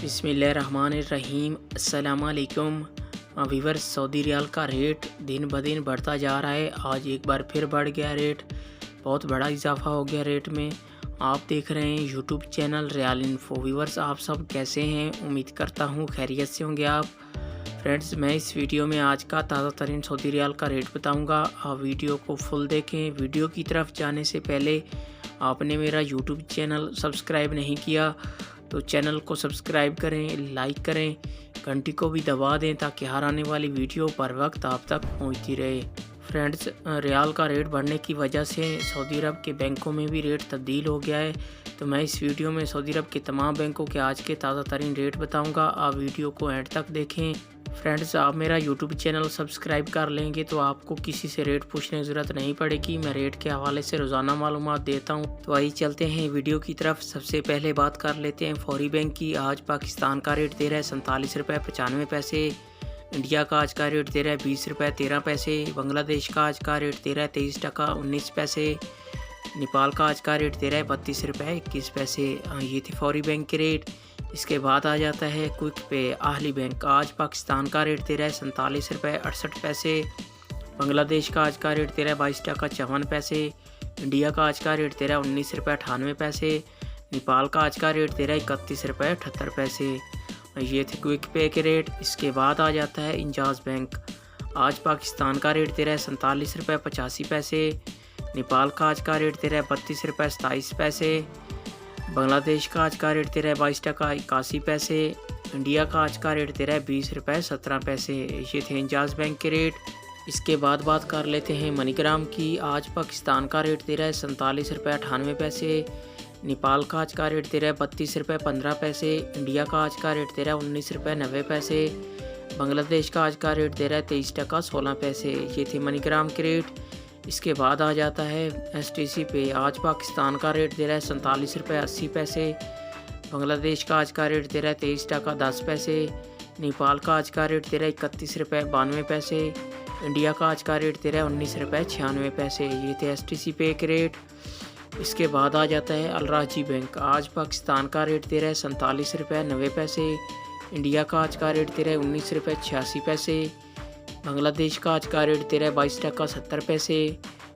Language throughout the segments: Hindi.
बिस्मिल्लाहिर्रहमानिर्रहीम। अस्सलामुअलैकुम वीवर। सऊदी रियाल का रेट दिन ब दिन बढ़ता जा रहा है। आज एक बार फिर बढ़ गया रेट, बहुत बड़ा इजाफा हो गया रेट में। आप देख रहे हैं YouTube channel real info. Viewers, आप सब कैसे हैं? उम्मीद करता हूँ खैरियत से होंगे आप। फ्रेंड्स, मैं इस वीडियो में आज का ताज़ा तरीन सऊदी रियाल का रेट बताऊंगा। आप वीडियो को फुल देखें। वीडियो की तरफ जाने से पहले आपने मेरा यूट्यूब चैनल सब्सक्राइब नहीं किया तो चैनल को सब्सक्राइब करें, लाइक करें, घंटी को भी दबा दें ताकि हर आने वाली वीडियो पर वक्त आप तक पहुंचती रहे। फ्रेंड्स, रियाल का रेट बढ़ने की वजह से सऊदी अरब के बैंकों में भी रेट तब्दील हो गया है। तो मैं इस वीडियो में सऊदी अरब के तमाम बैंकों के आज के ताज़ा तरीन रेट बताऊंगा। आप वीडियो को एंड तक देखें। फ्रेंड्स, आप मेरा यूट्यूब चैनल सब्सक्राइब कर लेंगे तो आपको किसी से रेट पूछने की ज़रूरत नहीं पड़ेगी। मैं रेट के हवाले से रोज़ाना मालूमात देता हूं। तो आइए चलते हैं वीडियो की तरफ। सबसे पहले बात कर लेते हैं फौरी बैंक की। आज पाकिस्तान का रेट दे रहा है 47 रुपये 95 पैसे। इंडिया का आज का रेट दे रहा है 20 रुपये 13 पैसे। बांग्लादेश का आज का रेट दे रहा है 23 टका 19 पैसे। नेपाल का आज का रेट दे रहा है 32 रुपये 21 पैसे। ये थे फौरी बैंक के रेट। इसके बाद आ जाता है क्विक पे आहली बैंक। आज पाकिस्तान का रेट दे रहा है 47 रुपये 68 पैसे। बांग्लादेश का आज का रेट दे रहा है 22 टका 54 पैसे। इंडिया का आज का रेट दे रहा है 19 रुपये 98 पैसे। नेपाल का आज का रेट दे रहा है 31 रुपये 78 पैसे। ये थे क्विक पे के रेट। इसके बाद आ जाता है इंजाज बैंक। आज पाकिस्तान का रेट दे रहा है 47 रुपये 85 पैसे। नेपाल का आज का रेट दे रहा है 32 रुपये 27 पैसे। बांग्लादेश का आज का रेट दे रहा है 22 टका 81 पैसे। इंडिया का आज का रेट दे रहा है 20 रुपये 17 पैसे। ये थे इंजाज बैंक के रेट। इसके बाद बात कर लेते हैं मनीग्राम की। आज पाकिस्तान का रेट दे रहा है 47 रुपये 98 पैसे। नेपाल का आज का रेट दे रहा है 32 रुपये 15 पैसे। इंडिया का आज का रेट दे रहा है 19 रुपये 90 पैसे। बांग्लादेश का आज का रेट दे रहा है 23 टका 16 पैसे। ये थे मनीग्राम के रेट। इसके बाद आ जाता है STC पे। आज पाकिस्तान का रेट दे रहा है 47 रुपये 80 पैसे। बांग्लादेश का आज का रेट दे रहा है 23 टका 10 पैसे। नेपाल का आज का रेट दे रहा है 31 रुपये 92 पैसे। इंडिया का आज का रेट दे रहा है 19 रुपये 96 पैसे। ये थे STC पे के रेट। इसके बाद आ जाता है अल राजी बैंक। आज पाकिस्तान का रेट दे रहा है 47 रुपये 90 पैसे। इंडिया का आज का रेट दे रहा है 19 रुपये 86 पैसे। बांग्लादेश का आज का रेट दे रहा है 22 टका 70 पैसे।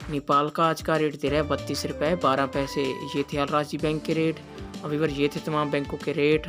नेपाल का आज का रेट दे रहा है 32 रुपये 12 पैसे। ये थे अल राजी बैंक के रेट। अभी ये थे तमाम बैंकों के रेट।